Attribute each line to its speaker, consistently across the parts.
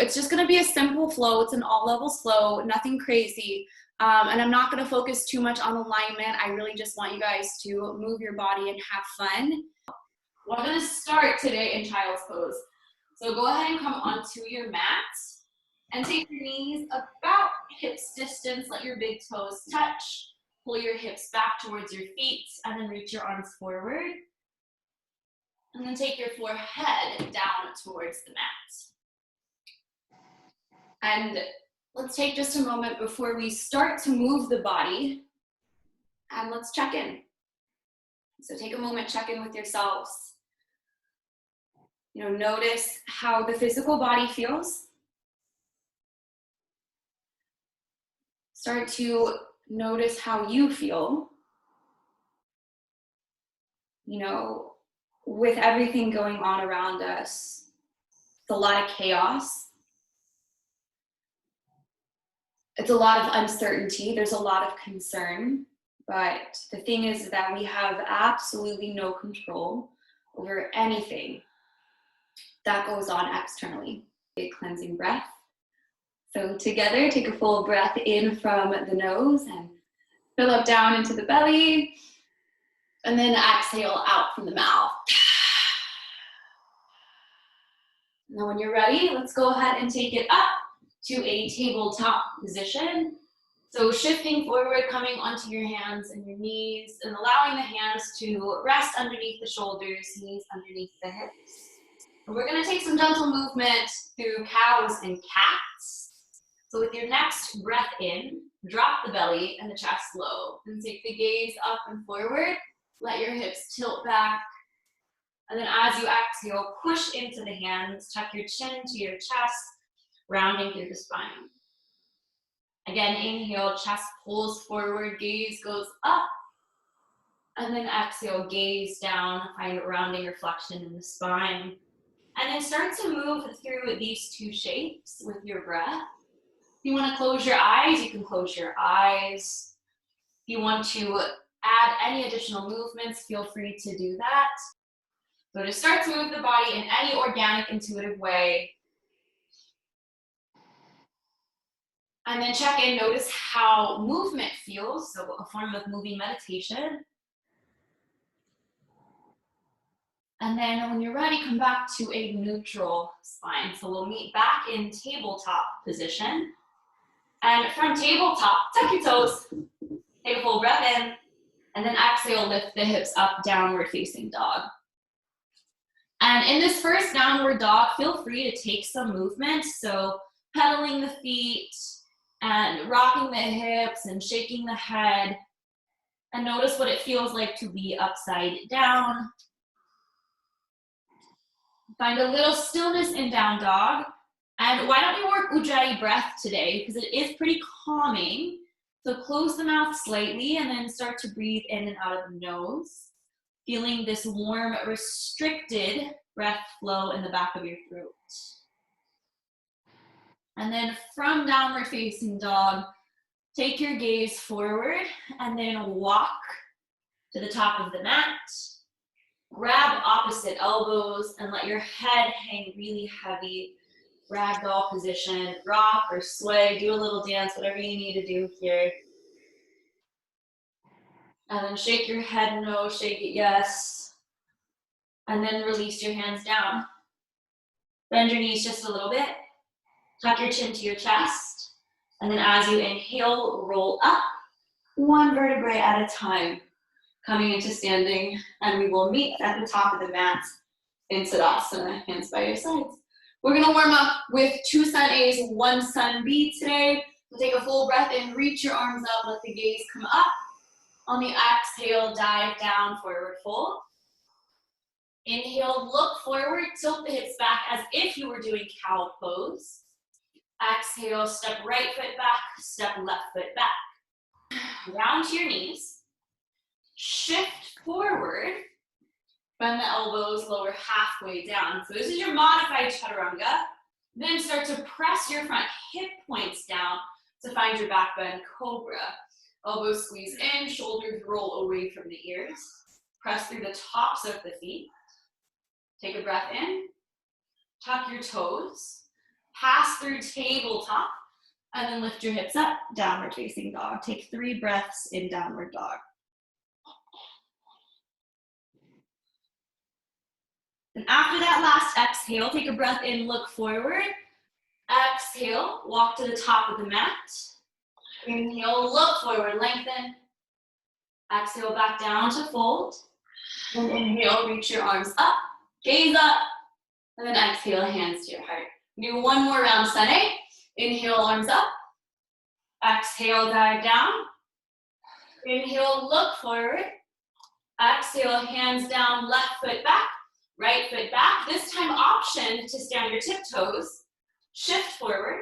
Speaker 1: It's just going to be a simple flow. It's an all levels flow, nothing crazy. And I'm not going to focus too much on alignment. I really just want you guys to move your body and have fun. We're going to start today in child's pose. So go ahead and come onto your mat and take your knees about hips distance. Let your big toes touch. Pull your hips back towards your feet and then reach your arms forward. And then take your forehead down towards the mat. And let's take just a moment before we start to move the body, and let's check in. So take a moment, check in with yourselves. Notice how the physical body feels. Start to notice how you feel. With everything going on around us, it's a lot of chaos. It's a lot of uncertainty. There's a lot of concern. But the thing is that we have absolutely no control over anything that goes on externally. A cleansing breath. So together, take a full breath in from the nose and fill up down into the belly. And then exhale out from the mouth. Now when you're ready, let's go ahead and take it up to a tabletop position. So shifting forward, coming onto your hands and your knees, and allowing the hands to rest underneath the shoulders, knees underneath the hips. And we're going to take some gentle movement through cows and cats. So with your next breath in, drop the belly and the chest low, and take the gaze up and forward. Let your hips tilt back. And then as you exhale, push into the hands, tuck your chin to your chest, rounding through the spine. Again, inhale, chest pulls forward, gaze goes up. And then exhale, gaze down, find rounding reflection in the spine. And then start to move through these two shapes with your breath. If you want to close your eyes, you can close your eyes. If you want to add any additional movements, feel free to do that. So to start to move the body in any organic, intuitive way. And then check in, notice how movement feels, so a form of moving meditation. And then when you're ready, come back to a neutral spine. So we'll meet back in tabletop position. And from tabletop, tuck your toes, take a full breath in, and then exhale, lift the hips up, downward facing dog. And in this first downward dog, feel free to take some movement. So pedaling the feet and rocking the hips and shaking the head. And notice what it feels like to be upside down. Find a little stillness in down dog. And why don't we work Ujjayi breath today? Because it is pretty calming. So close the mouth slightly and then start to breathe in and out of the nose. Feeling this warm, restricted breath flow in the back of your throat. And then from downward facing dog, take your gaze forward and then walk to the top of the mat. Grab opposite elbows and let your head hang really heavy. Ragdoll position, rock or sway, do a little dance, whatever you need to do here. And then shake your head no, shake it yes. And then release your hands down. Bend your knees just a little bit. Tuck your chin to your chest. And then as you inhale, roll up one vertebrae at a time. Coming into standing, and we will meet at the top of the mat in Tadasana, hands by your sides. We're gonna warm up with 2 Sun A's, 1 Sun B today. So take a full breath in, reach your arms up, let the gaze come up. On the exhale, dive down, forward fold. Inhale, look forward, tilt the hips back as if you were doing cow pose. Exhale, step right foot back, step left foot back. Down to your knees. Shift forward, bend the elbows, lower halfway down. So this is your modified chaturanga. Then start to press your front hip points down to find your back bend cobra. Elbows squeeze in, shoulders roll away from the ears. Press through the tops of the feet. Take a breath in, tuck your toes, Pass through tabletop, and then lift your hips up, downward facing dog. Take 3 breaths in downward dog. And after that last exhale, take a breath in, look forward. Exhale, walk to the top of the mat. Inhale, look forward, lengthen. Exhale, back down to fold. And inhale, reach your arms up, gaze up. And then exhale, hands to your heart. Do one more round, Sunday. Inhale, arms up. Exhale, dive down. Inhale, look forward. Exhale, hands down, left foot back, right foot back. This time, option to stand your tiptoes. Shift forward,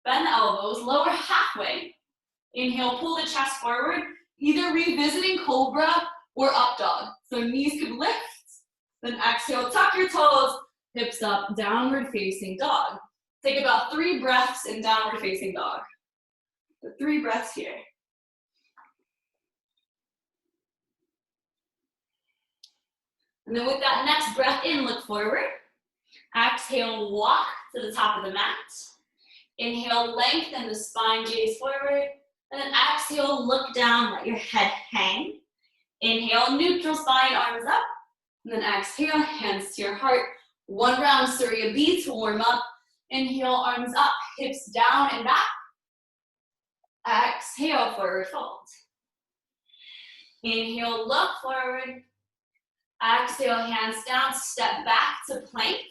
Speaker 1: bend the elbows, lower halfway. Inhale, pull the chest forward, either revisiting cobra or up dog. So knees could lift. Then exhale, tuck your toes, hips up, downward facing dog. Take about 3 breaths in downward facing dog. So 3 breaths here. And then with that next breath in, look forward. Exhale, walk to the top of the mat. Inhale, lengthen the spine, gaze forward. And then exhale, look down, let your head hang. Inhale, neutral spine, arms up. And then exhale, hands to your heart. 1 round Surya B to warm up. Inhale, arms up, hips down and back. Exhale, forward fold. Inhale, look forward. Exhale, hands down, step back to plank.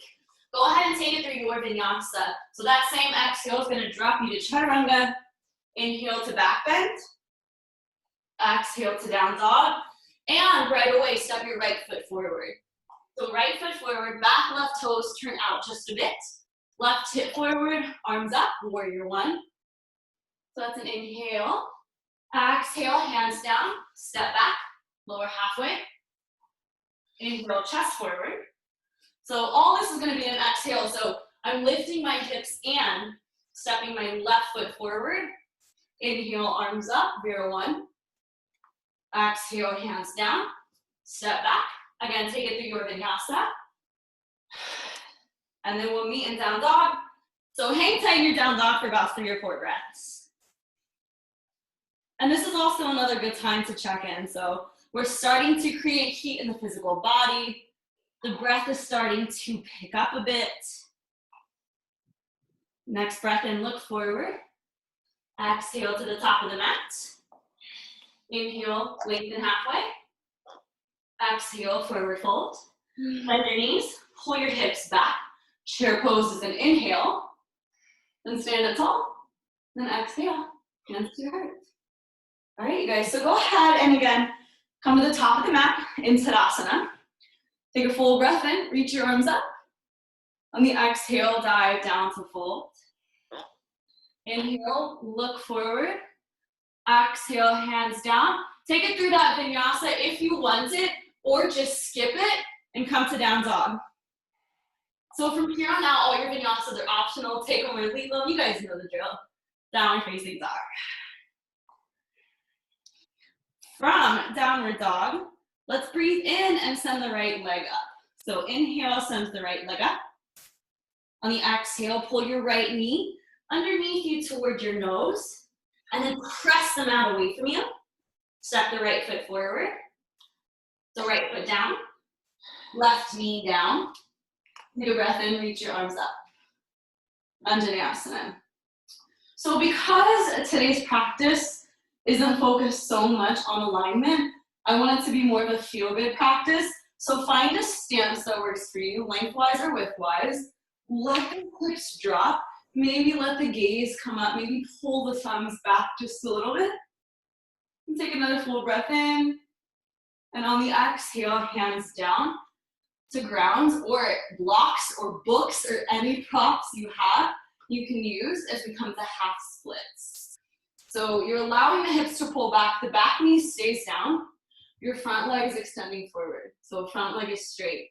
Speaker 1: Go ahead and take it through your vinyasa. So that same exhale is going to drop you to chaturanga. Inhale to back bend. Exhale to down dog. And right away, step your right foot forward. So right foot forward, back left toes turn out just a bit. Left hip forward, arms up, warrior 1. So that's an inhale. Exhale, hands down, step back, lower halfway. Inhale, chest forward. So all this is going to be an exhale. So I'm lifting my hips and stepping my left foot forward. Inhale, arms up, Vira 1. Exhale, hands down, step back. Again, take it through your vinyasa. And then we'll meet in down dog. So hang tight in your down dog for about 3 or 4 breaths. And this is also another good time to check in. So we're starting to create heat in the physical body. The breath is starting to pick up a bit. Next breath in, look forward. Exhale to the top of the mat. Inhale, lengthen halfway. Exhale, forward fold. Bend your knees, pull your hips back. Chair pose is an inhale. Then stand up tall. Then exhale, hands to your heart. All right, you guys, so go ahead and again, come to the top of the mat in Tadasana. Take a full breath in, reach your arms up. On the exhale, dive down to fold. Inhale, look forward. Exhale, hands down. Take it through that vinyasa if you want it, or just skip it and come to down dog. So from here on out, all your vinyasas are optional. Take them or leave them. You guys know the drill. Downward facing dog. From downward dog, let's breathe in and send the right leg up. So inhale, send the right leg up. On the exhale, pull your right knee underneath you toward your nose, and then press the mat away from you. Step the right foot forward. The right foot down. Left knee down. Take a breath in, reach your arms up. Anjaneyasana. So because today's practice isn't focused so much on alignment, I want it to be more of a feel-good practice. So find a stance that works for you, lengthwise or widthwise. Let the hips drop. Maybe let the gaze come up. Maybe pull the thumbs back just a little bit. And take another full breath in. And on the exhale, hands down to ground, or blocks or books or any props you have, you can use as we come to half splits. So you're allowing the hips to pull back. The back knee stays down. Your front leg is extending forward. So front leg is straight.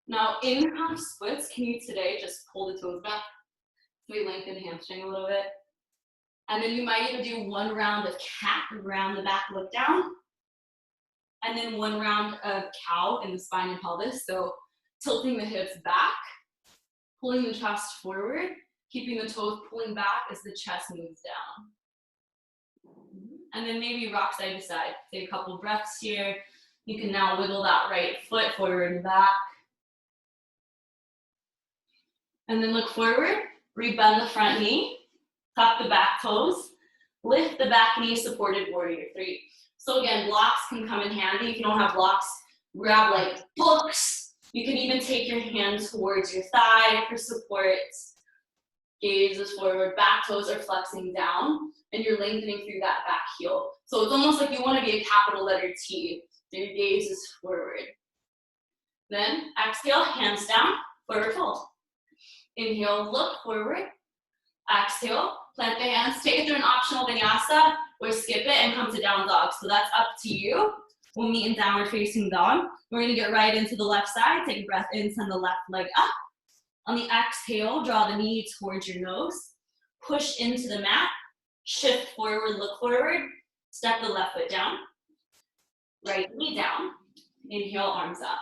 Speaker 1: Now in half splits, can you today just pull the toes back? So we lengthen the hamstring a little bit. And then you might even do 1 round of cat, round the back, look down. And then 1 round of cow in the spine and pelvis. So tilting the hips back, pulling the chest forward, keeping the toes pulling back as the chest moves down. And then maybe rock side to side. Take a couple breaths here. You can now wiggle that right foot forward and back. And then look forward, rebend the front knee, tuck the back toes, lift the back knee, supported warrior 3. So again, blocks can come in handy. If you don't have blocks, grab like books. You can even take your hand towards your thigh for support. Gaze is forward, back toes are flexing down, and you're lengthening through that back heel. So it's almost like you want to be a capital letter T. So your gaze is forward. Then exhale, hands down, forward fold. Inhale, look forward. Exhale, plant the hands, take it through an optional vinyasa, or skip it and come to down dog. So that's up to you. We'll meet in downward facing dog. We're gonna get right into the left side. Take a breath in, send the left leg up. On the exhale, draw the knee towards your nose. Push into the mat. Shift forward, look forward. Step the left foot down. Right knee down. Inhale, arms up.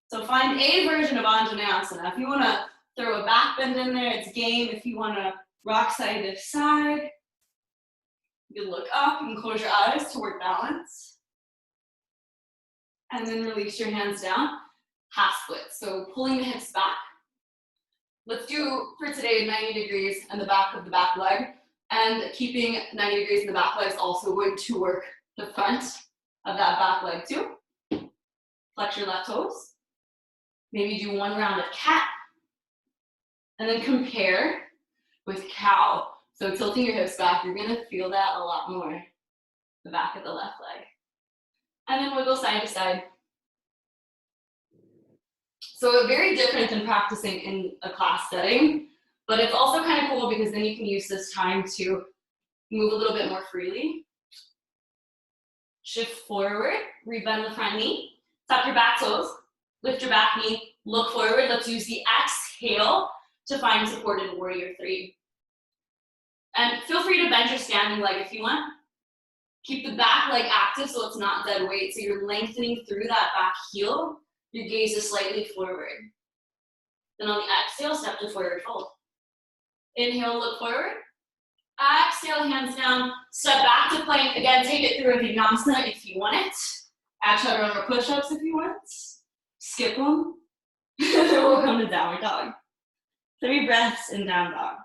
Speaker 1: So find a version of Anjaneyasana. If you wanna throw a back bend in there, it's game. If you wanna rock side to side, you can look up and close your eyes to work balance. And then release your hands down, half split. So pulling the hips back. Let's do, for today, 90 degrees in the back of the back leg. And keeping 90 degrees in the back leg is also going to work the front of that back leg too. Flex your left toes. Maybe do one round of cat. And then compare with cow. So tilting your hips back, you're gonna feel that a lot more, the back of the left leg. And then wiggle side to side. So very different than practicing in a class setting, but it's also kind of cool because then you can use this time to move a little bit more freely. Shift forward, rebend the front knee, tap your back toes, lift your back knee, look forward. Let's use the exhale to find supported warrior 3. And feel free to bend your standing leg if you want. Keep the back leg active so it's not dead weight. So you're lengthening through that back heel. Your gaze is slightly forward. Then on the exhale, step to forward fold. Inhale, look forward. Exhale, hands down. Step back to plank. Again, take it through a vinyasa if you want it. Add chaturanga push-ups if you want. Skip them. Then we'll come to downward dog. 3 breaths in down dog.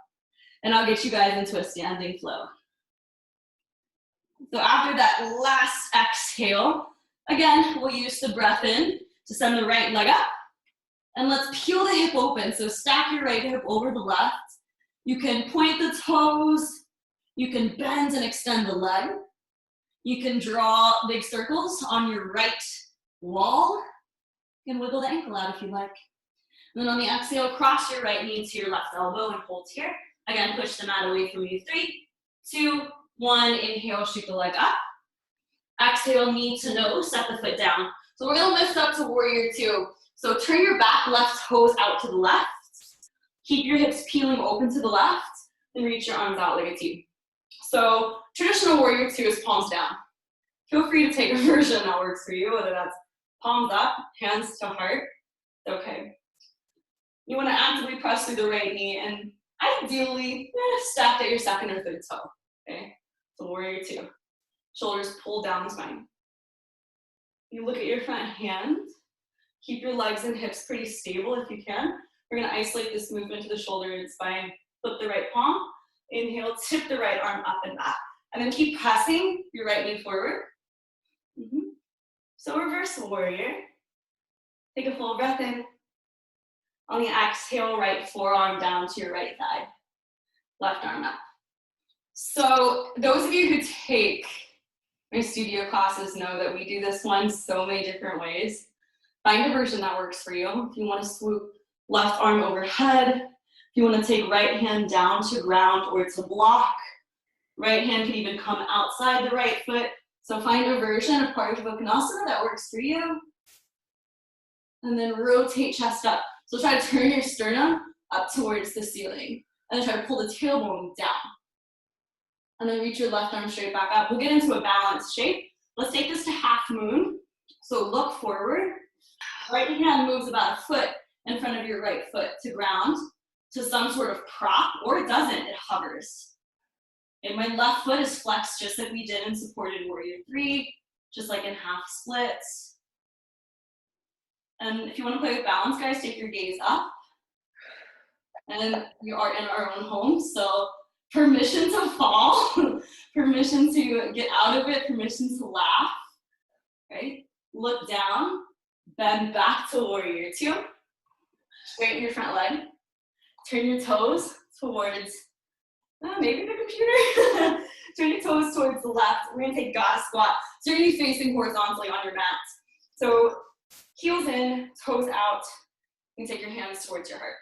Speaker 1: And I'll get you guys into a standing flow. So after that last exhale, again, we'll use the breath in to send the right leg up. And let's peel the hip open. So stack your right hip over the left. You can point the toes. You can bend and extend the leg. You can draw big circles on your right wall. You can wiggle the ankle out if you like. And then on the exhale, cross your right knee to your left elbow and hold here. Again, push the mat away from you. 3, 2, 1. Inhale, shoot the leg up. Exhale, knee to nose, set the foot down. So we're gonna lift up to warrior 2. So turn your back left toes out to the left. Keep your hips peeling open to the left, and reach your arms out like a T. So traditional warrior 2 is palms down. Feel free to take a version that works for you, whether that's palms up, hands to heart. Okay. You wanna actively press through the right knee, and ideally, stacked at your second or third toe. Okay, so warrior 2. Shoulders pull down the spine. You look at your front hand. Keep your legs and hips pretty stable if you can. We're gonna isolate this movement to the shoulder and spine. Flip the right palm. Inhale, tip the right arm up and back. And then keep pressing your right knee forward. So reverse warrior. Take a full breath in. On the exhale, right forearm down to your right thigh. Left arm up. So those of you who take my studio classes know that we do this one so many different ways. Find a version that works for you. If you want to swoop left arm overhead, if you want to take right hand down to ground or to block, right hand can even come outside the right foot. So find a version of Konasana that works for you. And then rotate chest up. So try to turn your sternum up towards the ceiling. And then try to pull the tailbone down. And then reach your left arm straight back up. We'll get into a balanced shape. Let's take this to Halfmoon. So look forward. Right hand moves about a foot in front of your right foot to ground. to some sort of prop, or it doesn't, it hovers. And my left foot is flexed just like we did in supported warrior 3, just like in half splits. And if you want to play with balance, guys, take your gaze up. And you are in our own home, so permission to fall, permission to get out of it, permission to laugh, right? Look down, bend back to warrior 2. Straighten your front leg. Turn your toes towards, maybe the computer. Turn your toes towards the left. We're gonna take goddess squat. So you're gonna be facing horizontally on your mat. So heels in, toes out. You can take your hands towards your heart.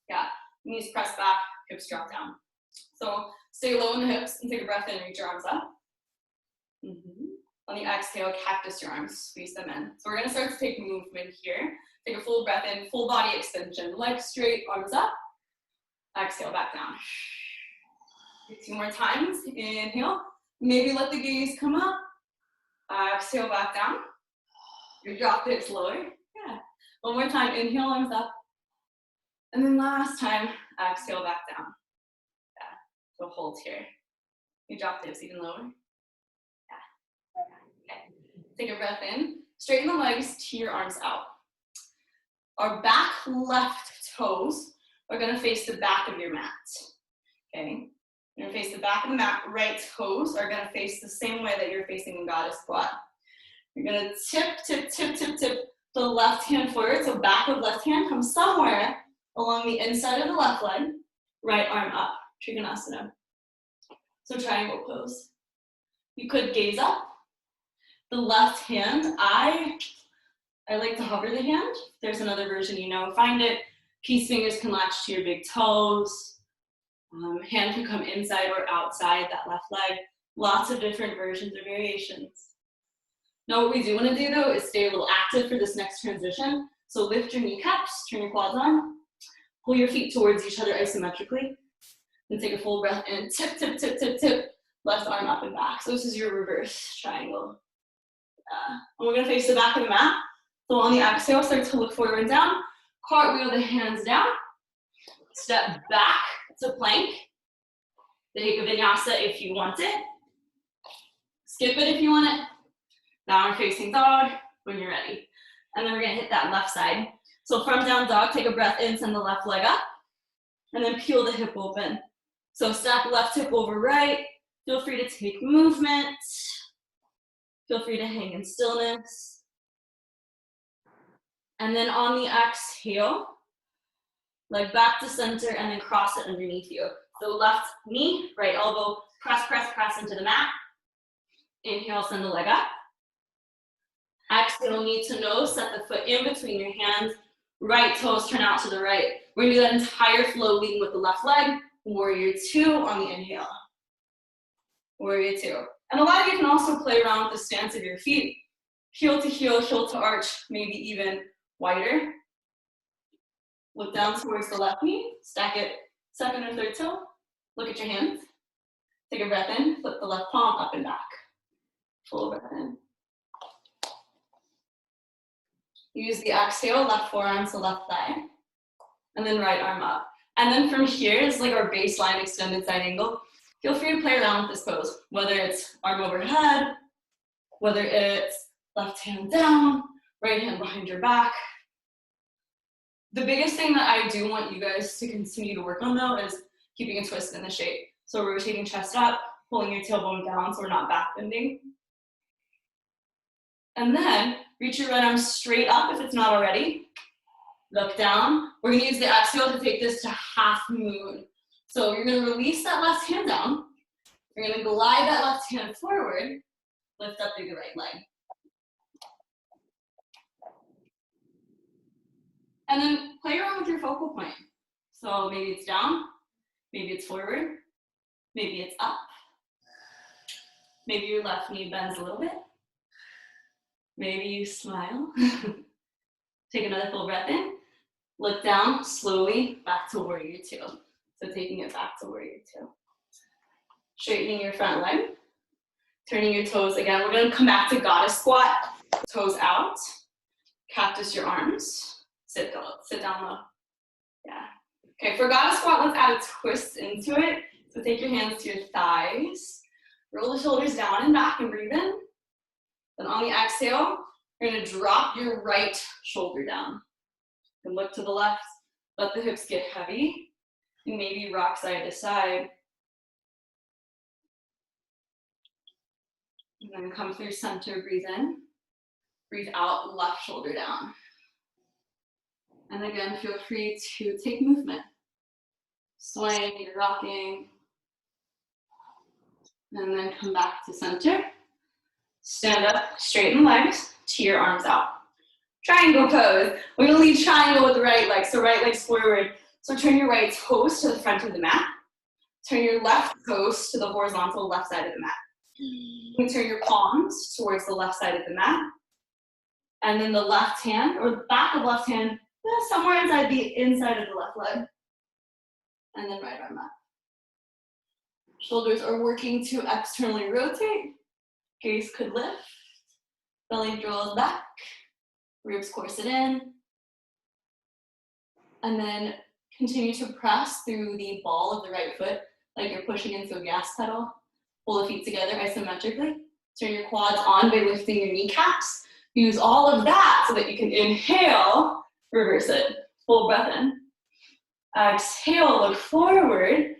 Speaker 1: Yeah, knees press back, hips drop down. So stay low in the hips and take a breath in, reach your arms up. On the exhale, cactus your arms, squeeze them in. So we're gonna start to take movement here. Take a full breath in, full body extension. Legs straight, arms up. Exhale, back down. 2 more times, inhale. Maybe let the gaze come up. Exhale, back down. You drop the hips lower. Yeah. One more time, inhale, arms up. And then last time, exhale, back down. Yeah. So hold here. You drop the hips even lower. Yeah. Okay. Take a breath in. Straighten the legs, to your arms out. Our back left toes are gonna face the back of your mat. Okay. You're gonna face the back of the mat. Right toes are gonna face the same way that you're facing in goddess squat. You're gonna tip, tip, tip, tip, tip the left hand forward. So back of left hand comes somewhere along the inside of the left leg. Right arm up, Trikonasana. So triangle pose. You could gaze up. The left hand, I like to hover the hand. There's another version, you know, find it. Peace fingers can latch to your big toes. Hand can come inside or outside that left leg. Lots of different versions or variations. Now what we do want to do though is stay a little active for this next transition. So lift your kneecaps, turn your quads on, pull your feet towards each other isometrically, and take a full breath in. Tip, tip, tip, tip, tip. Left arm up and back. So this is your reverse triangle. And we're gonna face the back of the mat. So on the exhale, start to look forward and down. Cartwheel the hands down. Step back to plank. Take a vinyasa if you want it. Skip it if you want it. Downward facing dog when you're ready. And then we're gonna hit that left side. So from down dog, take a breath in, send the left leg up. And then peel the hip open. So stack left hip over right. Feel free to take movement. Feel free to hang in stillness. And then on the exhale, leg back to center and then cross it underneath you. So left knee, right elbow, press, press, press into the mat. Inhale, send the leg up. Exhale, knee to nose, set the foot in between your hands. Right toes turn out to the right. We're gonna do that entire flow leading with the left leg. Warrior 2 on the inhale. Warrior 2. And a lot of you can also play around with the stance of your feet. Heel to arch, maybe even wider. Look down towards the left knee, stack it second or third toe. Look at your hands. Take a breath in, flip the left palm up and back. Full breath in. Use the exhale, left forearm to left thigh. And then right arm up. And then from here is like our baseline extended side angle. Feel free to play around with this pose, whether it's arm overhead, whether it's left hand down, right hand behind your back. The biggest thing that I do want you guys to continue to work on though is keeping a twist in the shape. So rotating chest up, pulling your tailbone down so we're not back bending. And then reach your right arm straight up if it's not already. Look down. We're gonna use the exhale to take this to half moon. So you're gonna release that left hand down. You're gonna glide that left hand forward, lift up through the right leg. And then play around with your focal point. So maybe it's down, maybe it's forward, maybe it's up. Maybe your left knee bends a little bit. Maybe you smile. Take another full breath in. Look down, slowly back to warrior 2. So taking it back to warrior 2. Straightening your front leg. Turning your toes again. We're gonna come back to goddess squat. Toes out. Cactus your arms. Sit down low. Yeah. Okay, for goddess squat, let's add a twist into it. So take your hands to your thighs, roll the shoulders down and back and breathe in. Then on the exhale, you're gonna drop your right shoulder down. And look to the left, let the hips get heavy, and maybe rock side to side. And then come through center, breathe in. Breathe out, left shoulder down. And again, feel free to take movement. Swaying, you're rocking. And then come back to center. Stand up, straighten legs, tear your arms out. Triangle pose. We're gonna lead triangle with the right leg, so right leg's forward. So turn your right toes to the front of the mat. Turn your left toes to the horizontal left side of the mat. You can turn your palms towards the left side of the mat. And then the left hand, or the back of left hand, somewhere inside the inside of the left leg. And then right arm up. Shoulders are working to externally rotate. Gaze could lift. Belly draws back. Ribs course it in. And then continue to press through the ball of the right foot, like you're pushing into a gas pedal. Pull the feet together isometrically. Turn your quads on by lifting your kneecaps. Use all of that so that you can inhale, reverse it. Full breath in. Exhale, look forward.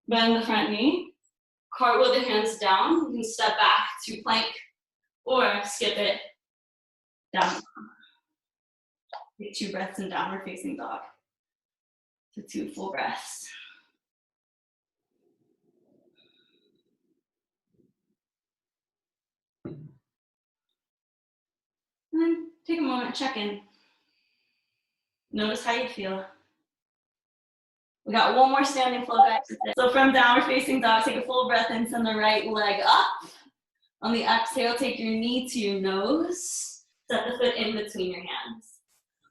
Speaker 1: Bend the front knee. Cartwheel the hands down. You can step back to plank or skip it down. Take 2 breaths in downward facing dog. So 2 full breaths. And then take a moment, check in. Notice how you feel. We got one more standing flow, guys. So from downward facing dog, take a full breath in, send the right leg up. On the exhale, take your knee to your nose. Set the foot in between your hands.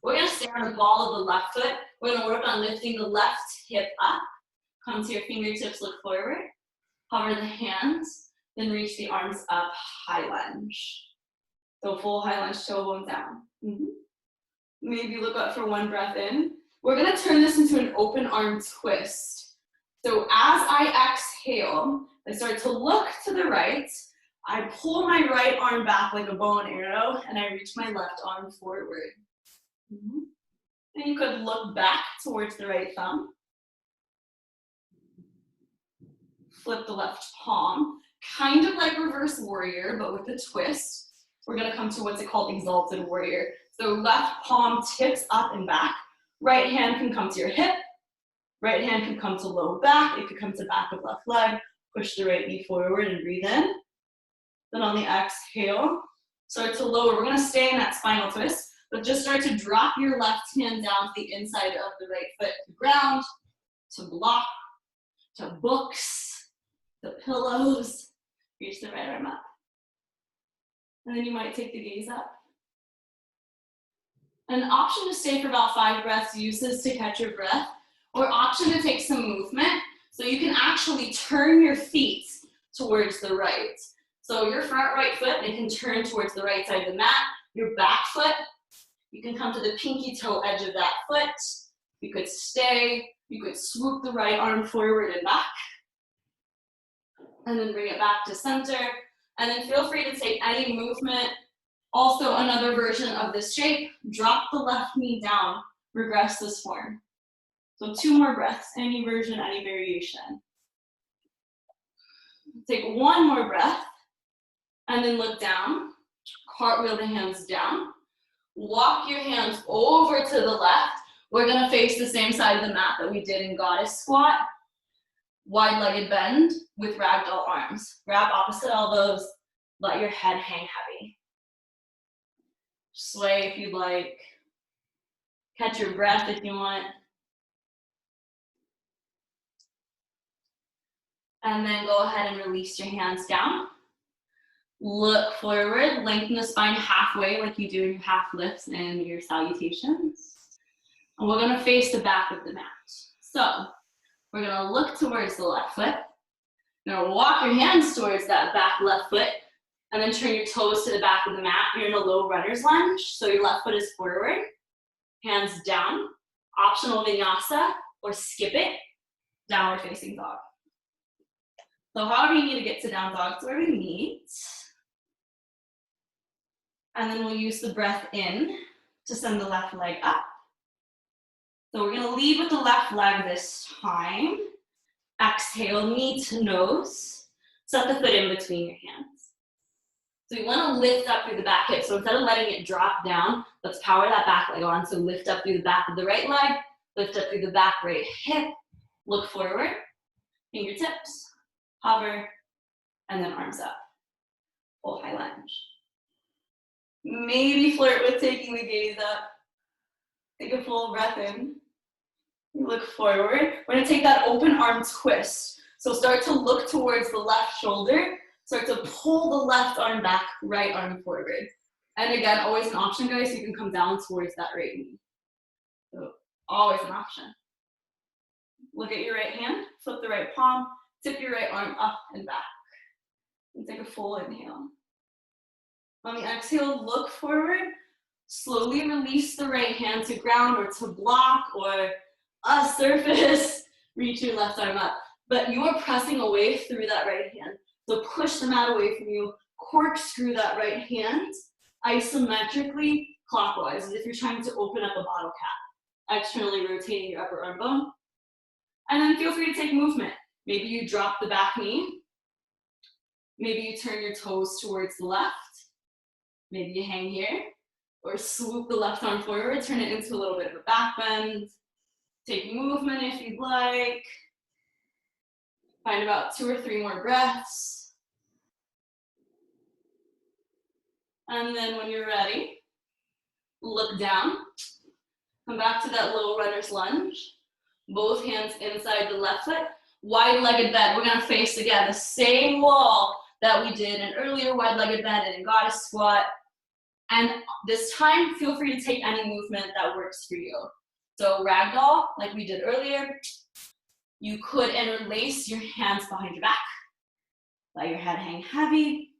Speaker 1: We're gonna stay on the ball of the left foot. We're gonna work on lifting the left hip up. Come to your fingertips, look forward. Hover the hands, then reach the arms up, high lunge. So full high lunge, toe bone down. Maybe look up for 1 breath in. We're gonna turn this into an open arm twist. So as I exhale, I start to look to the right. I pull my right arm back like a bow and arrow, and I reach my left arm forward. And you could look back towards the right thumb. Flip the left palm, kind of like reverse warrior, but with a twist. We're gonna come to what's called Exalted Warrior. So left palm tips up and back. Right hand can come to your hip. Right hand can come to low back. It could come to back of left leg. Push the right knee forward and breathe in. Then on the exhale, start to lower. We're gonna stay in that spinal twist, but just start to drop your left hand down to the inside of the right foot, to ground, to block, to books, to pillows. Reach the right arm up. And then you might take the gaze up. An option to stay for about 5 breaths, use this to catch your breath, or option to take some movement. So you can actually turn your feet towards the right. So your front right foot, it can turn towards the right side of the mat. Your back foot, you can come to the pinky toe edge of that foot. You could stay, you could swoop the right arm forward and back. And then bring it back to center. And then feel free to take any movement. Also another version of this shape, drop the left knee down, regress this form. So 2 more breaths, any version, any variation. Take 1 more breath, and then look down, cartwheel the hands down, walk your hands over to the left. We're gonna face the same side of the mat that we did in goddess squat. Wide-legged bend with ragdoll arms. Grab opposite elbows, let your head hang heavy. Sway if you'd like. Catch your breath if you want. And then go ahead and release your hands down. Look forward, lengthen the spine halfway like you do in your half lifts and your salutations. And we're gonna face the back of the mat. So we're gonna look towards the left foot. You're gonna walk your hands towards that back left foot, and then turn your toes to the back of the mat. You're in a low runner's lunge, so your left foot is forward, hands down. Optional vinyasa, or skip it, downward facing dog. So however you need to get to down dog, it's where we meet. And then we'll use the breath in to send the left leg up. So we're gonna lead with the left leg this time. Exhale, knee to nose. Set the foot in between your hands. So you wanna lift up through the back hip. So instead of letting it drop down, let's power that back leg on. So lift up through the back of the right leg, lift up through the back right hip, look forward, fingertips, hover, and then arms up. Full high lunge. Maybe flirt with taking the gaze up. Take a full breath in. Look forward. We're gonna take that open arm twist. So start to look towards the left shoulder. Start to pull the left arm back, right arm forward. And again, always an option, guys. You can come down towards that right knee. So always an option. Look at your right hand, flip the right palm, tip your right arm up and back. And take a full inhale. On the exhale, look forward. Slowly release the right hand to ground or to block or a surface. Reach your left arm up. But you are pressing away through that right hand. So push the mat away from you. Corkscrew that right hand isometrically clockwise, as if you're trying to open up a bottle cap. Externally rotating your upper arm bone. And then feel free to take movement. Maybe you drop the back knee. Maybe you turn your toes towards the left. Maybe you hang here. Or swoop the left arm forward, turn it into a little bit of a back bend. Take movement if you'd like. Find about 2 or 3 more breaths. And then when you're ready, look down. Come back to that low runner's lunge. Both hands inside the left foot. Wide-legged bend. We're gonna face again the same wall that we did in earlier wide-legged bend and in goddess squat. And this time, feel free to take any movement that works for you. So ragdoll, like we did earlier, you could interlace your hands behind your back. Let your head hang heavy.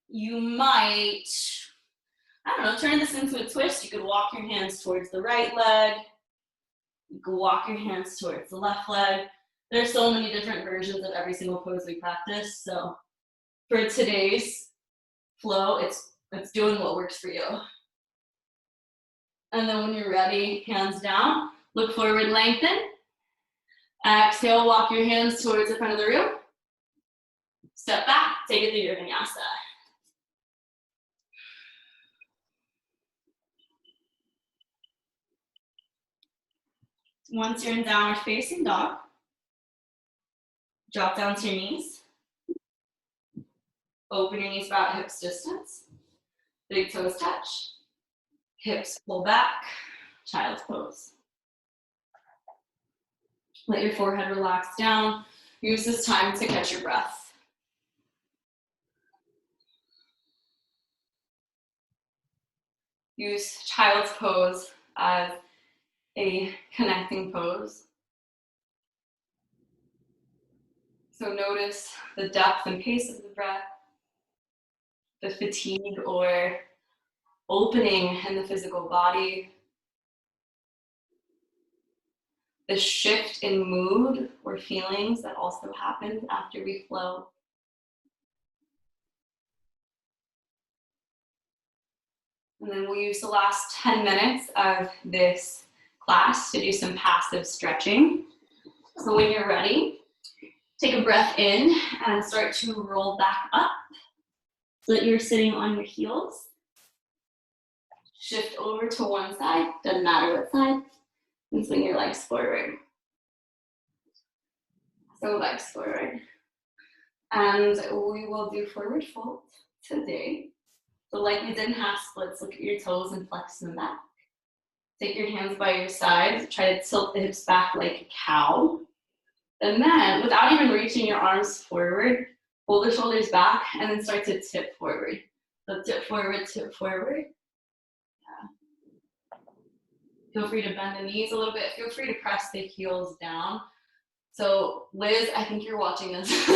Speaker 1: You might, I don't know, turn this into a twist. You could walk your hands towards the right leg. You could walk your hands towards the left leg. There's so many different versions of every single pose we practice. So for today's flow, it's doing what works for you. And then when you're ready, hands down, look forward, lengthen. Exhale, walk your hands towards the front of the room. Step back, take it to your vinyasa. Once you're in downward facing dog, drop down to your knees. Open your knees about hips distance. Big toes touch. Hips pull back. Child's pose. Let your forehead relax down. Use this time to catch your breath. Use child's pose as a connecting pose. So notice the depth and pace of the breath, the fatigue or opening in the physical body, the shift in mood or feelings that also happens after we flow. And then we'll use the last 10 minutes of this class to do some passive stretching. So when you're ready, take a breath in and start to roll back up so that you're sitting on your heels. Shift over to one side, doesn't matter what side, and swing your legs forward. So legs forward. And we will do forward fold today. So like we did in half splits, look at your toes and flex them back. Take your hands by your sides, try to tilt the hips back like a cow. And then, without even reaching your arms forward, pull the shoulders back and then start to tip forward. So tip forward, tip forward. Yeah. Feel free to bend the knees a little bit. Feel free to press the heels down. So Liz, I think you're watching this.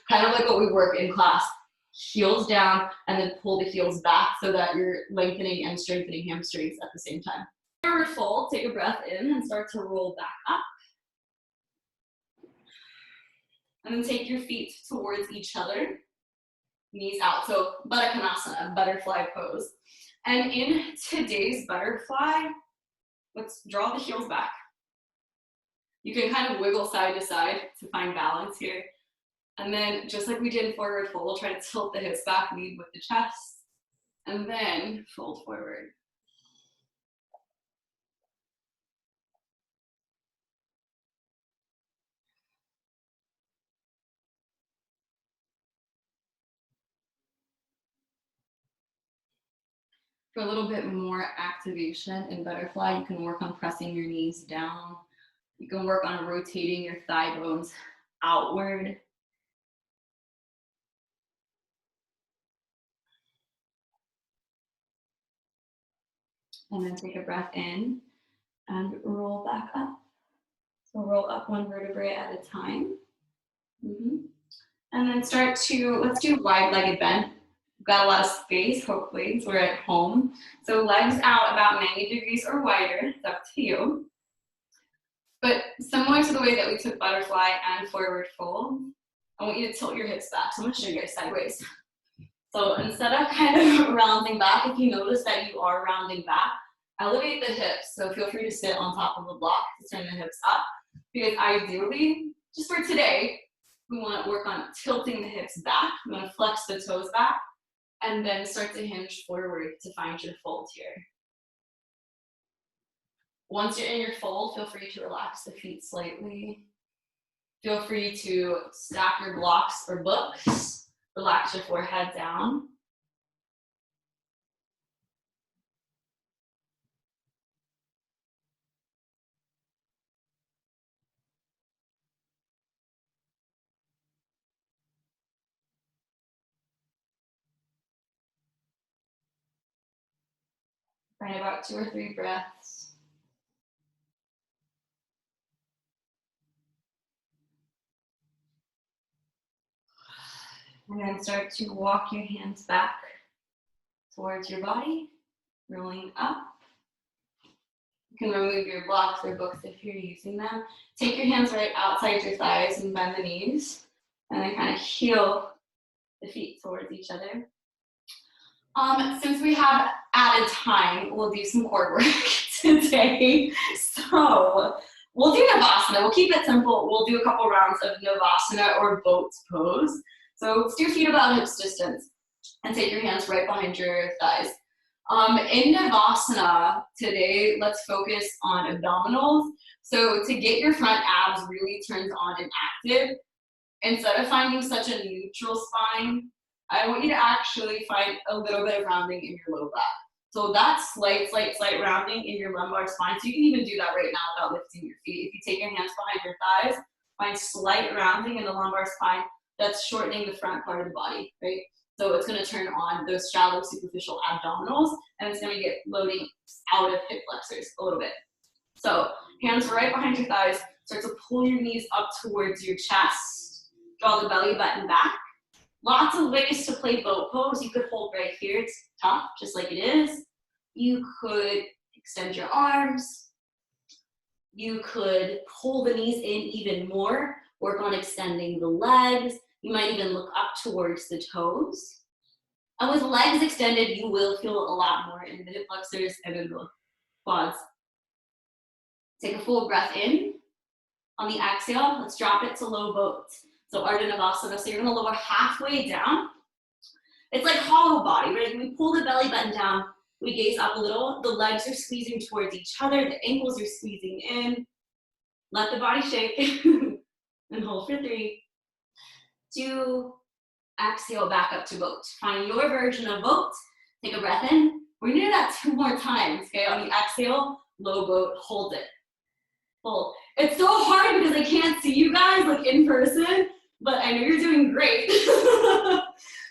Speaker 1: Kind of like what we work in class. Heels down and then pull the heels back so that you're lengthening and strengthening hamstrings at the same time. Forward fold, take a breath in and start to roll back up. And then take your feet towards each other, knees out. So Baddha-Konasana, butterfly pose. And in today's butterfly, let's draw the heels back. You can kind of wiggle side to side to find balance here. And then just like we did in forward fold, try to tilt the hips back, lead with the chest, and then fold forward. For a little bit more activation in butterfly, you can work on pressing your knees down. You can work on rotating your thigh bones outward. And then take a breath in and roll back up. So roll up one vertebrae at a time. And then let's do wide-legged bend. We've got a lot of space, hopefully, so we're at home. So legs out about 90 degrees or wider, it's up to you. But similar to the way that we took butterfly and forward fold, I want you to tilt your hips back. So I'm gonna show you guys sideways. So instead of kind of rounding back, if you notice that you are rounding back, elevate the hips. So feel free to sit on top of a block to turn the hips up. Because ideally, just for today, we want to work on tilting the hips back. I'm going to flex the toes back and then start to hinge forward to find your fold here. Once you're in your fold, feel free to relax the feet slightly. Feel free to stack your blocks or books. Relax your forehead down. Find about 2 or 3 breaths. And then start to walk your hands back towards your body, rolling up. You can remove your blocks or books if you're using them. Take your hands right outside your thighs and bend the knees. And then kind of heel the feet towards each other. Since we have added time, we'll do some core work today. So we'll do Navasana. We'll keep it simple. We'll do a couple rounds of Navasana or boat pose. So stick your feet about hips distance and take your hands right behind your thighs. In Navasana today, let's focus on abdominals. So to get your front abs really turned on and active, instead of finding such a neutral spine, I want you to actually find a little bit of rounding in your low back. So that's slight rounding in your lumbar spine. So you can even do that right now without lifting your feet. If you take your hands behind your thighs, find slight rounding in the lumbar spine. That's shortening the front part of the body, right? So it's gonna turn on those shallow superficial abdominals, and it's gonna get loading out of hip flexors a little bit. So hands right behind your thighs, start to pull your knees up towards your chest. Draw the belly button back. Lots of ways to play boat pose. You could hold right here, it's tough, just like it is. You could extend your arms. You could pull the knees in even more, work on extending the legs. You might even look up towards the toes. And with legs extended, you will feel a lot more in the hip flexors and in the quads. Take a full breath in. On the exhale, let's drop it to low boat. So Ardha Navasana, so you're gonna lower halfway down. It's like hollow body, right? We pull the belly button down, we gaze up a little, the legs are squeezing towards each other, the ankles are squeezing in. Let the body shake, and hold for 3, 2, exhale back up to boat. Find your version of boat, take a breath in. We're gonna do that 2 more times, okay? On the exhale, low boat, hold it. Hold. It's so hard because I can't see you guys like in person, but I know you're doing great.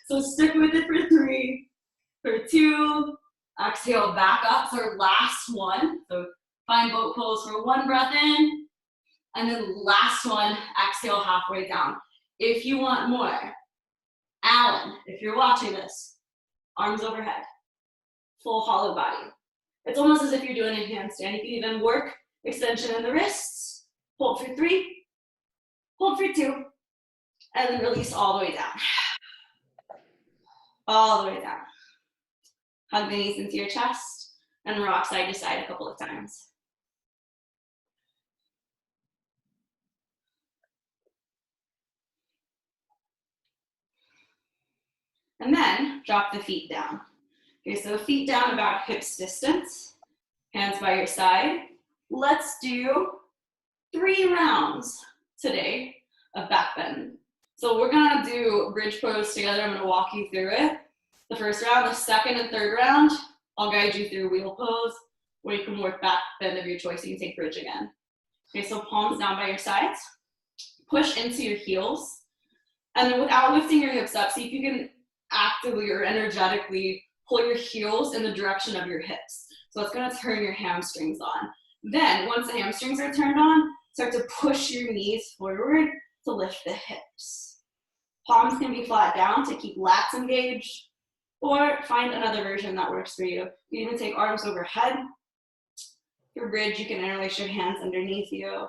Speaker 1: So stick with it for 3, for 2, exhale back up. So our last one. So find boat pose for 1 breath in, and then last one, exhale halfway down. If you want more, Alan, if you're watching this, arms overhead, full hollow body. It's almost as if you're doing a handstand. You can even work extension in the wrists, hold for 3, hold for 2, and then release all the way down. All the way down. Hug the knees into your chest and rock side to side a couple of times. And then drop the feet down. Okay, so feet down about hips distance, hands by your side. Let's do 3 rounds today of back bend. So we're gonna do bridge pose together. I'm gonna walk you through it. The first round, the second and third round, I'll guide you through wheel pose, where you can work back bend of your choice. You can take bridge again. Okay, so palms down by your sides. Push into your heels. And then without lifting your hips up, see if you can actively or energetically pull your heels in the direction of your hips. So it's gonna turn your hamstrings on. Then, once the hamstrings are turned on, start to push your knees forward to lift the hips. Palms can be flat down to keep lats engaged, or find another version that works for you. You can even take arms overhead. For bridge, you can interlace your hands underneath you.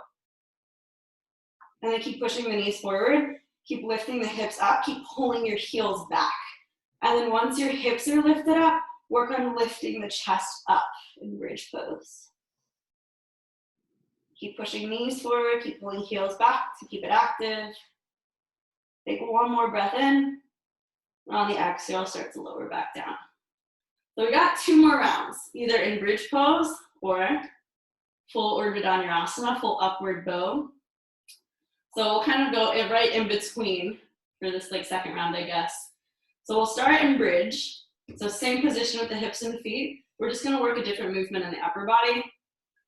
Speaker 1: And then keep pushing the knees forward. Keep lifting the hips up. Keep pulling your heels back. And then once your hips are lifted up, work on lifting the chest up in bridge pose. Keep pushing knees forward. Keep pulling heels back to keep it active. Take one more breath in. And on the exhale, start to lower back down. So we got 2 more rounds, either in bridge pose or full Anjaneyasana, full upward bow. So we'll kind of go right in between for this like second round, I guess. So we'll start in bridge. So same position with the hips and feet. We're just gonna work a different movement in the upper body.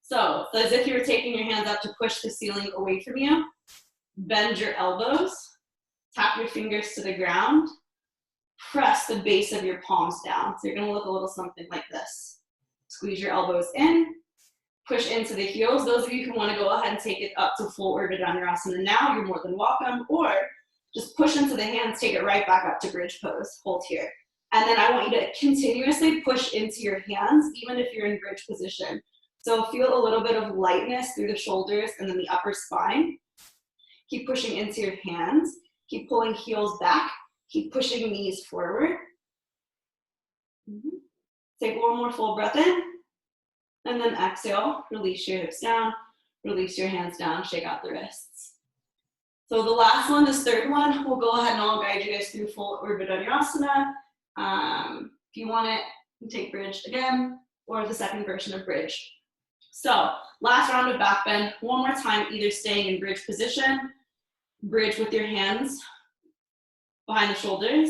Speaker 1: So it's as if you were taking your hands up to push the ceiling away from you. Bend your elbows, tap your fingers to the ground, press the base of your palms down. So you're gonna look a little something like this. Squeeze your elbows in, push into the heels. Those of you who wanna go ahead and take it up to full Anjaneyasana now, you're more than welcome, or just push into the hands, take it right back up to bridge pose, hold here. And then I want you to continuously push into your hands, even if you're in bridge position. So feel a little bit of lightness through the shoulders and then the upper spine. Keep pushing into your hands. Keep pulling heels back. Keep pushing knees forward. Take one more full breath in. And then exhale, release your hips down, release your hands down, shake out the wrists. So the last one, this third one, we'll go ahead and I'll guide you guys through full Anjaneyasana. If you want it, you can take bridge again, or the second version of bridge. So last round of back bend, one more time, either staying in bridge position, bridge with your hands behind the shoulders,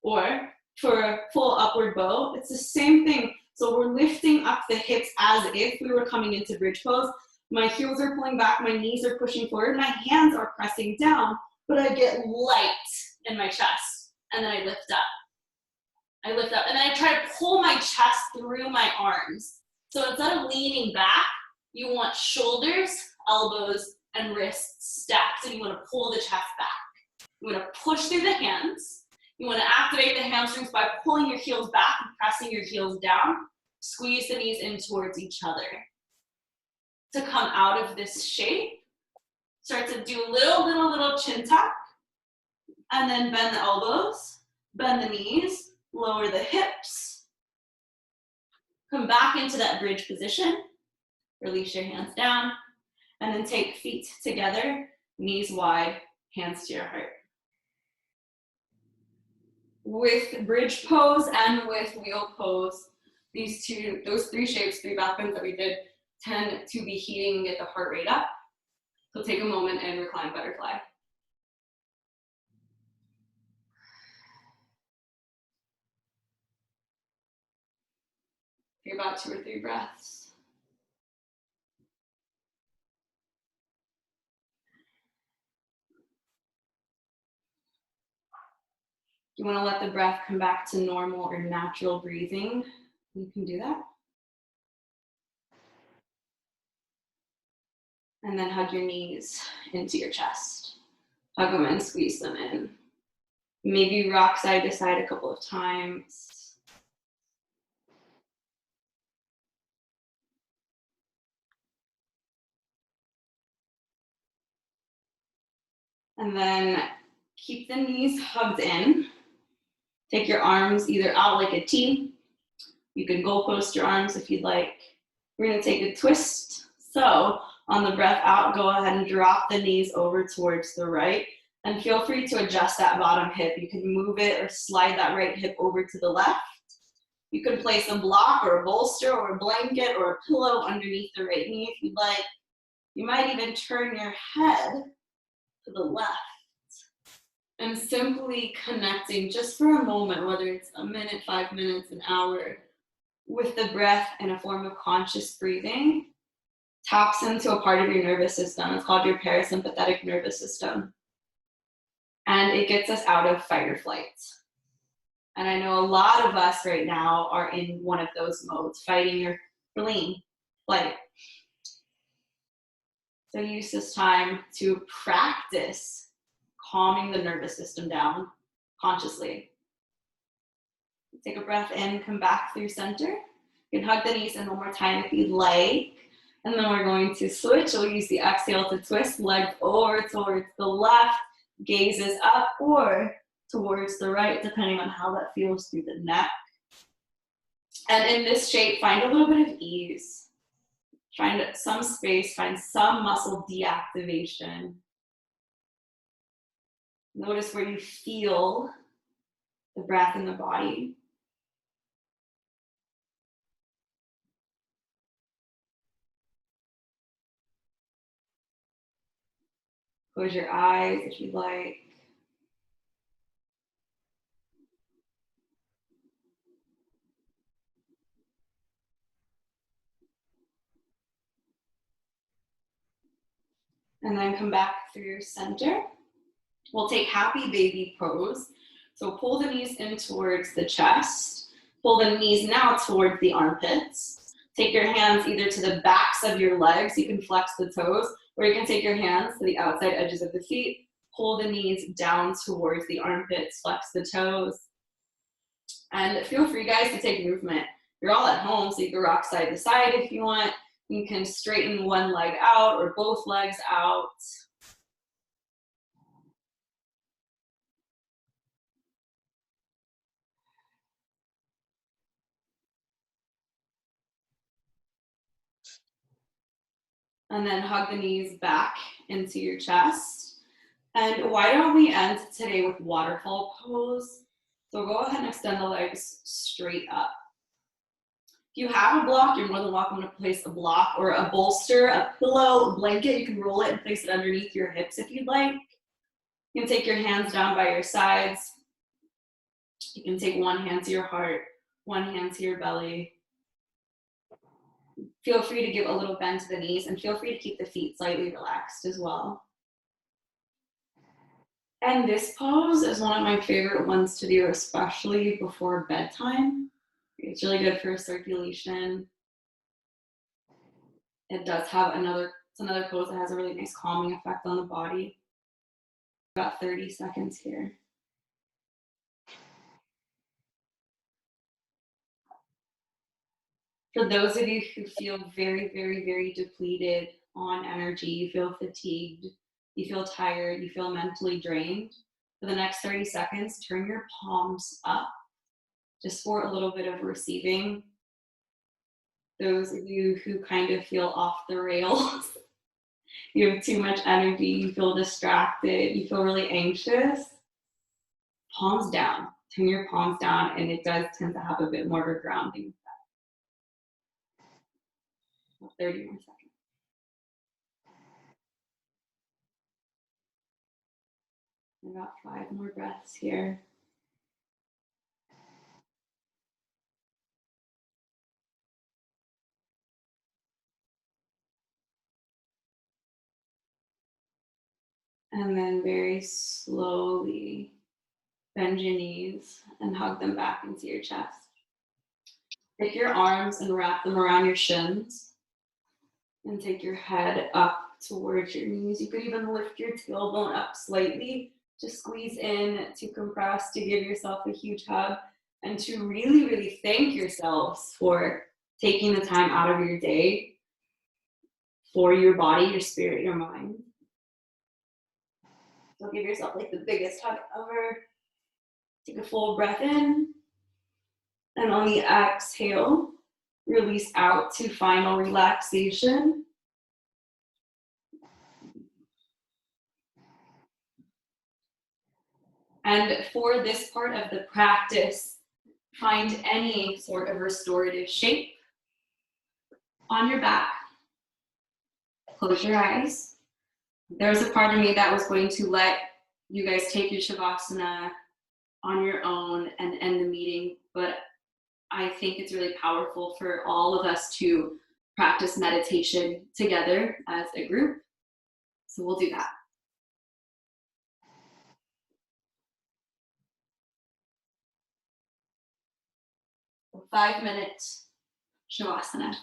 Speaker 1: or for full upward bow, it's the same thing. So we're lifting up the hips as if we were coming into bridge pose. My heels are pulling back, my knees are pushing forward, my hands are pressing down, but I get light in my chest, and then I lift up. I lift up, and then I try to pull my chest through my arms. So instead of leaning back, you want shoulders, elbows, and wrists stacked, and you want to pull the chest back. You want to push through the hands. You want to activate the hamstrings by pulling your heels back and pressing your heels down. Squeeze the knees in towards each other. To come out of this shape, start to do little chin tuck, and then bend the elbows, bend the knees, lower the hips. Come back into that bridge position. Release your hands down, and then take feet together, knees wide, hands to your heart. With bridge pose and with wheel pose, those 3 shapes, 3 back bends that we did, tend to be heating and get the heart rate up. So take a moment and recline butterfly. Take about 2 or 3 breaths. You want to let the breath come back to normal or natural breathing. You can do that. And then hug your knees into your chest. Hug them in, squeeze them in. Maybe rock side to side a couple of times. And then keep the knees hugged in. Take your arms either out like a T. You can goalpost your arms if you'd like. We're gonna take a twist. So on the breath out, go ahead and drop the knees over towards the right. And feel free to adjust that bottom hip. You can move it or slide that right hip over to the left. You can place a block or a bolster or a blanket or a pillow underneath the right knee if you'd like. You might even turn your head to the left. And simply connecting just for a moment, whether it's a minute, 5 minutes, an hour, with the breath in a form of conscious breathing, taps into a part of your nervous system. It's called your parasympathetic nervous system. And it gets us out of fight or flight. And I know a lot of us right now are in one of those modes, fighting or fleeing, flight. So use this time to practice calming the nervous system down consciously. Take a breath in, come back through center. You can hug the knees in one more time if you'd like. And then we're going to switch. We'll use the exhale to twist, legs over towards the left, gazes up or towards the right, depending on how that feels through the neck. And in this shape, find a little bit of ease. Find some space, find some muscle deactivation. Notice where you feel the breath in the body. Close your eyes if you'd like. And then come back through center. We'll take happy baby pose. So pull the knees in towards the chest. Pull the knees now towards the armpits. Take your hands either to the backs of your legs. You can flex the toes, or you can take your hands to the outside edges of the feet. Pull the knees down towards the armpits. Flex the toes. And feel free, guys, to take movement. You're all at home, so you can rock side to side if you want. You can straighten one leg out or both legs out. And then hug the knees back into your chest. And why don't we end today with waterfall pose? So go ahead and extend the legs straight up. If you have a block, you're more than welcome to place a block or a bolster, a pillow, a blanket. You can roll it and place it underneath your hips if you'd like. You can take your hands down by your sides. You can take one hand to your heart, one hand to your belly. Feel free to give a little bend to the knees and feel free to keep the feet slightly relaxed as well. And this pose is one of my favorite ones to do, especially before bedtime. It's really good for circulation. It does have another pose that has a really nice calming effect on the body. About 30 seconds here. For those of you who feel very, very, very depleted on energy, you feel fatigued, you feel tired, you feel mentally drained, for the next 30 seconds, turn your palms up just for a little bit of receiving. Those of you who kind of feel off the rails, you have too much energy, you feel distracted, you feel really anxious, palms down. Turn your palms down, and it does tend to have a bit more of a grounding effect. 30 more seconds. About 5 more breaths here. And then very slowly bend your knees and hug them back into your chest. Take your arms and wrap them around your shins. And take your head up towards your knees. You could even lift your tailbone up slightly to squeeze in, to compress, to give yourself a huge hug, and to really, really thank yourselves for taking the time out of your day for your body, your spirit, your mind. So give yourself like the biggest hug ever. Take a full breath in. And on the exhale, release out to final relaxation. And for this part of the practice, find any sort of restorative shape on your back. Close your eyes. There was a part of me that was going to let you guys take your Shavasana on your own and end the meeting, but I think it's really powerful for all of us to practice meditation together as a group. So we'll do that. 5-minute Shavasana.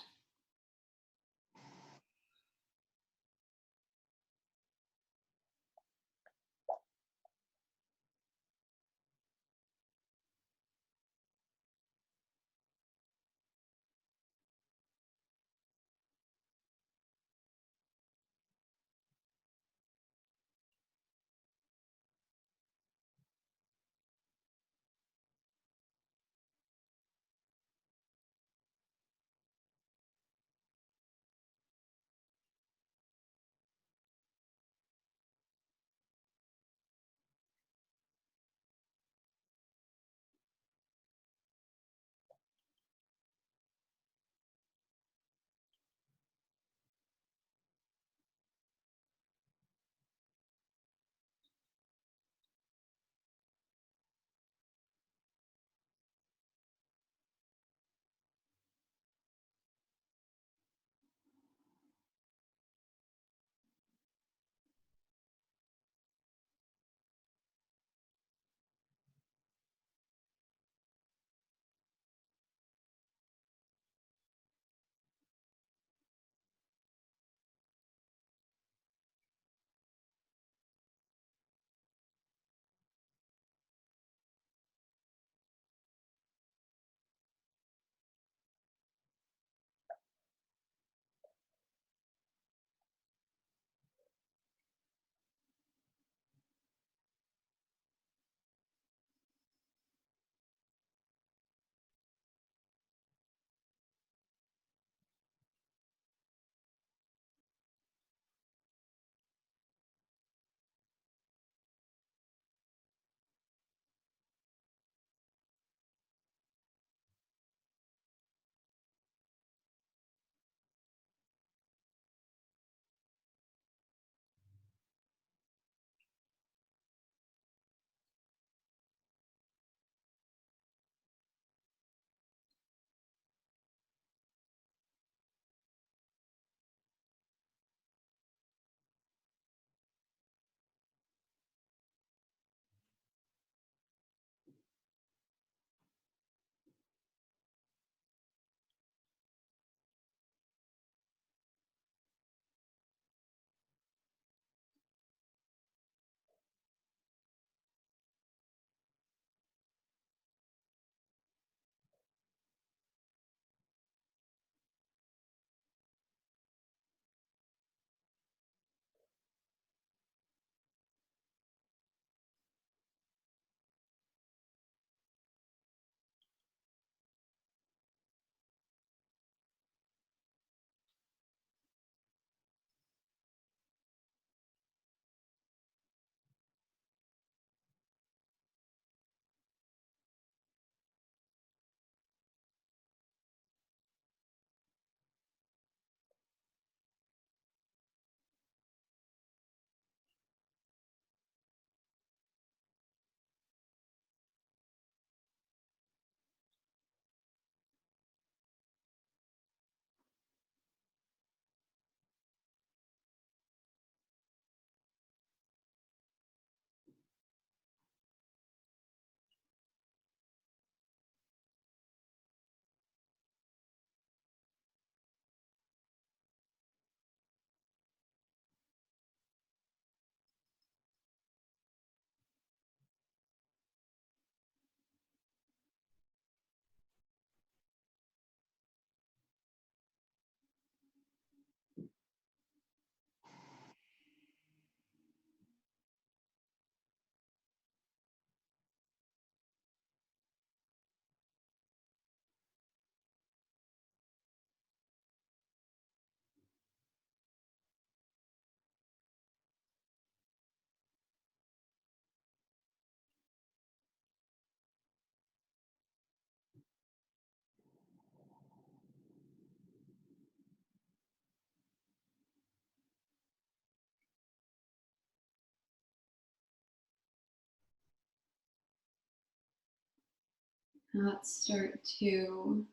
Speaker 1: Now let's start to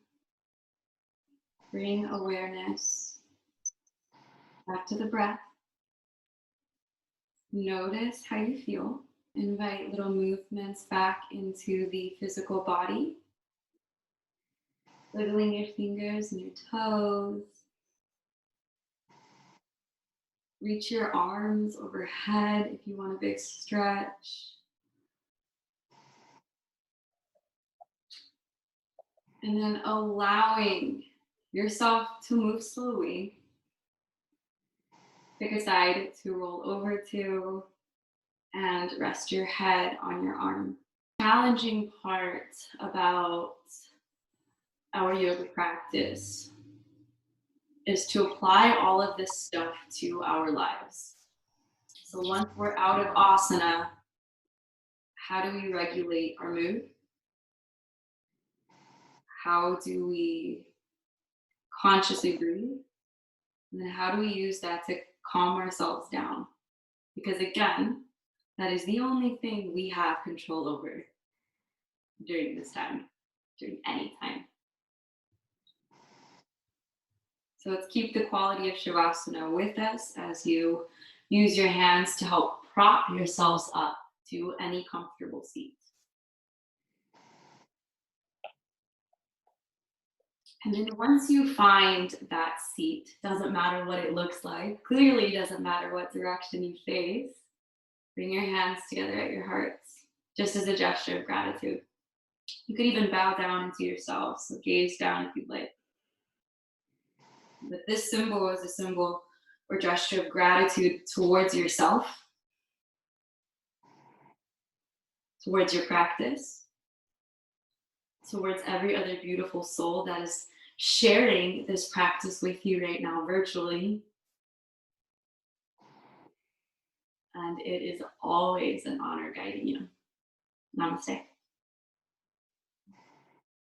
Speaker 1: bring awareness back to the breath. Notice how you feel. Invite little movements back into the physical body. Wiggling your fingers and your toes. Reach your arms overhead if you want a big stretch. And then allowing yourself to move slowly. Pick a side to roll over to and rest your head on your arm. Challenging part about our yoga practice is to apply all of this stuff to our lives. So once we're out of asana, how do we regulate our mood? How do we consciously breathe? And then how do we use that to calm ourselves down? Because again, that is the only thing we have control over during this time, during any time. So let's keep the quality of Shavasana with us as you use your hands to help prop yourselves up to any comfortable seat. And then once you find that seat, doesn't matter what it looks like, clearly doesn't matter what direction you face, bring your hands together at your hearts, just as a gesture of gratitude. You could even bow down into yourself, so gaze down if you'd like. But this symbol is a symbol or gesture of gratitude towards yourself, towards your practice, towards every other beautiful soul that is sharing this practice with you right now virtually. And it is always an honor guiding you. Namaste.